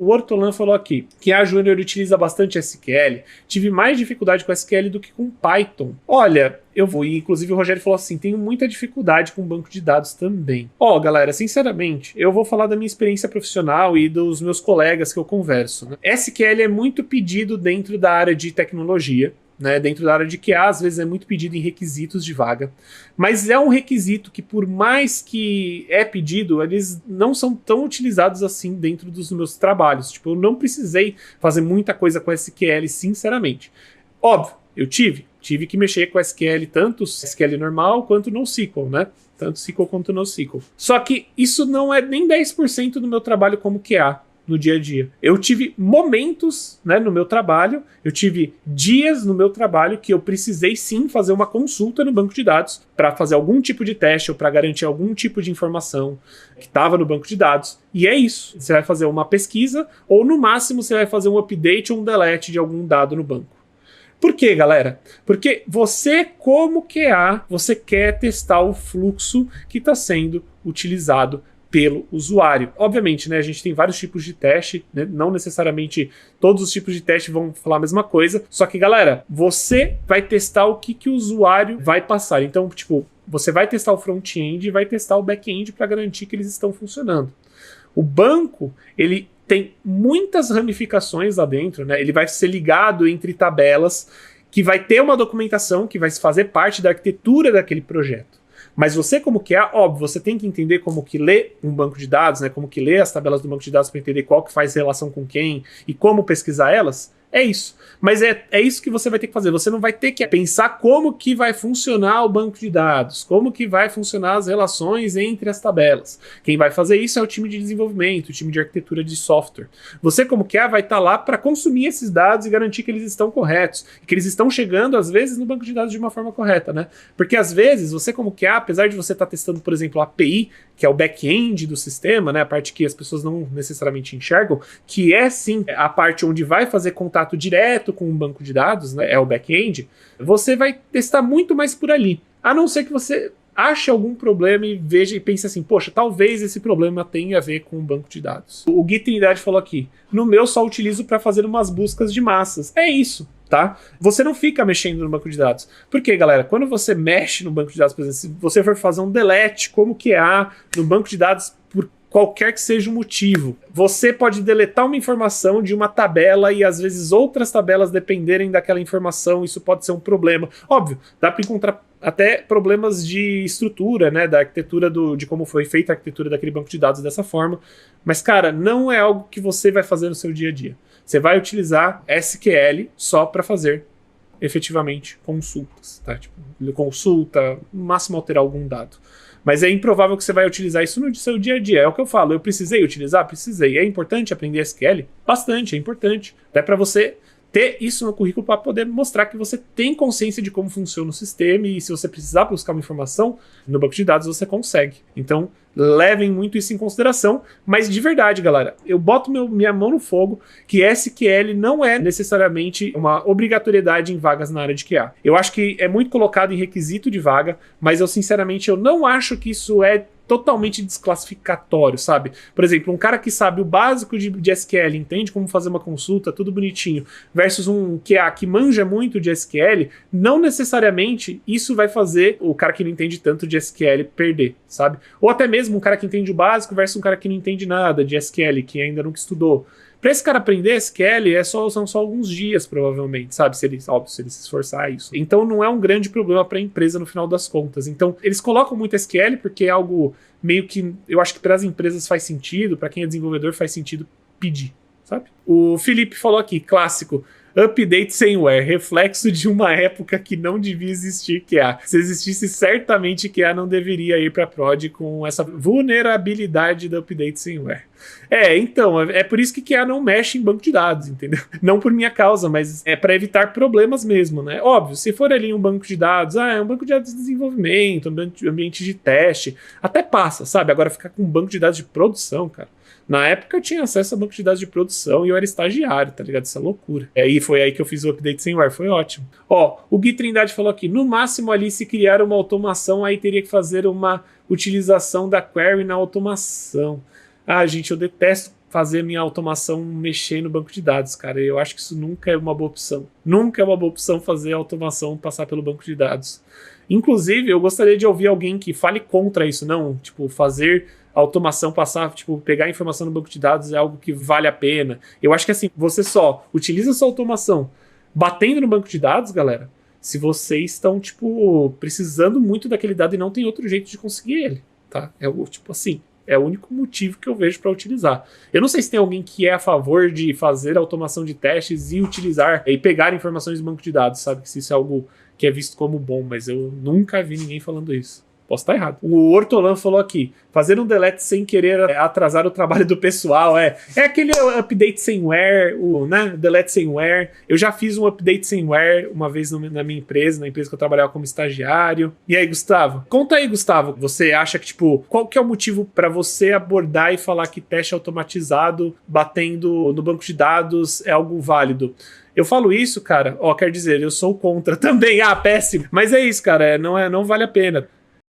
o Hortolan falou aqui que a Júnior utiliza bastante SQL. Tive mais dificuldade com SQL do que com Python. Olha, eu vou, e inclusive o Rogério falou assim, tenho muita dificuldade com banco de dados também. Ó, galera, sinceramente, eu vou falar da minha experiência profissional e dos meus colegas que eu converso, né? SQL é muito pedido dentro da área de tecnologia, né, dentro da área de QA, às vezes é muito pedido em requisitos de vaga, mas é um requisito que, por mais que é pedido, eles não são tão utilizados assim dentro dos meus trabalhos. Tipo, eu não precisei fazer muita coisa com SQL, sinceramente. Óbvio, eu tive que mexer com SQL, tanto SQL normal quanto NoSQL, né? Tanto SQL quanto NoSQL. Só que isso não é nem 10% do meu trabalho como QA. No dia a dia. Eu tive momentos, né, no meu trabalho, eu tive dias no meu trabalho que eu precisei sim fazer uma consulta no banco de dados para fazer algum tipo de teste ou para garantir algum tipo de informação que estava no banco de dados. E é isso. Você vai fazer uma pesquisa ou no máximo você vai fazer um update ou um delete de algum dado no banco. Por quê, galera? Porque você, como QA, você quer testar o fluxo que está sendo utilizado pelo usuário. Obviamente, né, a gente tem vários tipos de teste, né, não necessariamente todos os tipos de teste vão falar a mesma coisa, só que, galera, você vai testar o que o usuário vai passar. Então, tipo, você vai testar o front-end e vai testar o back-end para garantir que eles estão funcionando. O banco, ele tem muitas ramificações lá dentro, né, ele vai ser ligado entre tabelas, que vai ter uma documentação que vai fazer parte da arquitetura daquele projeto. Mas você, como QA, óbvio, você tem que entender como que lê um banco de dados, né? Como que lê as tabelas do banco de dados para entender qual que faz relação com quem e como pesquisar elas. É isso. Mas é isso que você vai ter que fazer. Você não vai ter que pensar como que vai funcionar o banco de dados, como que vai funcionar as relações entre as tabelas. Quem vai fazer isso é o time de desenvolvimento, o time de arquitetura de software. Você, como QA, vai estar lá para consumir esses dados e garantir que eles estão corretos, que eles estão chegando, às vezes, no banco de dados de uma forma correta, né? Porque, às vezes, você, como QA, apesar de você estar testando, por exemplo, a API, que é o back-end do sistema, né? A parte que as pessoas não necessariamente enxergam, que é, sim, a parte onde vai fazer contato direto com o banco de dados, né, é o back-end, você vai testar muito mais por ali. A não ser que você ache algum problema e veja e pense assim, poxa, talvez esse problema tenha a ver com o banco de dados. O Gui Trindade falou aqui, no meu só utilizo para fazer umas buscas de massas. É isso, tá? Você não fica mexendo no banco de dados. Porque, galera, quando você mexe no banco de dados, por exemplo, se você for fazer um delete, como que há no banco de dados por qualquer que seja o motivo, você pode deletar uma informação de uma tabela e às vezes outras tabelas dependerem daquela informação, isso pode ser um problema. Óbvio, dá para encontrar até problemas de estrutura, né, da arquitetura de como foi feita a arquitetura daquele banco de dados dessa forma, mas, cara, não é algo que você vai fazer no seu dia a dia. Você vai utilizar SQL só para fazer efetivamente consultas, tá? Tipo, consulta, no máximo alterar algum dado. Mas é improvável que você vai utilizar isso no seu dia a dia. É o que eu falo. Eu precisei utilizar? Precisei. É importante aprender SQL? Bastante, é importante. Até para você ter isso no currículo para poder mostrar que você tem consciência de como funciona o sistema e se você precisar buscar uma informação no banco de dados, você consegue. Então, levem muito isso em consideração, mas de verdade, galera, eu boto minha mão no fogo que SQL não é necessariamente uma obrigatoriedade em vagas na área de QA. Eu acho que é muito colocado em requisito de vaga, mas eu sinceramente eu não acho que isso é totalmente desclassificatório, sabe? Por exemplo, um cara que sabe o básico de SQL, entende como fazer uma consulta, tudo bonitinho, versus um QA que manja muito de SQL, não necessariamente isso vai fazer o cara que não entende tanto de SQL perder, sabe? Ou até mesmo um cara que entende o básico versus um cara que não entende nada de SQL, que ainda nunca estudou. Para esse cara aprender SQL, são só alguns dias, provavelmente, sabe? Se ele se esforçar isso. Então não é um grande problema para a empresa no final das contas. Então eles colocam muito SQL porque é algo meio que, eu acho que para as empresas faz sentido, para quem é desenvolvedor faz sentido pedir, sabe? O Felipe falou aqui, clássico, update sameware, reflexo de uma época que não devia existir QA. Se existisse, certamente QA não deveria ir para prod com essa vulnerabilidade do update sameware. Então, é por isso que QA não mexe em banco de dados, entendeu? Não por minha causa, mas é para evitar problemas mesmo, né? Óbvio, se for ali um banco de dados, é um banco de dados de desenvolvimento, ambiente de teste, até passa, sabe? Agora ficar com um banco de dados de produção, cara. Na época eu tinha acesso a banco de dados de produção e eu era estagiário, tá ligado? Isso é loucura. E foi aí que eu fiz o update sameware, foi ótimo. Ó, o Gui Trindade falou aqui, no máximo ali se criar uma automação, aí teria que fazer uma utilização da query na automação. Ah, gente, eu detesto fazer minha automação mexer no banco de dados, cara. Eu acho que isso nunca é uma boa opção. Nunca é uma boa opção fazer a automação passar pelo banco de dados. Inclusive, eu gostaria de ouvir alguém que fale contra isso, não, tipo, fazer a automação passar, tipo, pegar a informação no banco de dados é algo que vale a pena. Eu acho que assim, você só utiliza essa automação batendo no banco de dados, galera, se vocês estão, tipo, precisando muito daquele dado e não tem outro jeito de conseguir ele, tá? É o, tipo assim, é o único motivo que eu vejo para utilizar. Eu não sei se tem alguém que é a favor de fazer automação de testes e utilizar e pegar informações do banco de dados, sabe? Que se isso é algo que é visto como bom, mas eu nunca vi ninguém falando isso. Posso estar errado. O Hortolan falou aqui, fazer um delete sem querer atrasar o trabalho do pessoal, é aquele update sem where, né, delete sem where. Eu já fiz um update sem where uma vez na minha empresa, na empresa que eu trabalhava como estagiário. E aí, Gustavo? Conta aí, Gustavo, você acha que, tipo, qual que é o motivo para você abordar e falar que teste automatizado batendo no banco de dados é algo válido? Eu falo isso, cara, quer dizer, eu sou contra também, péssimo. Mas é isso, cara, não vale a pena.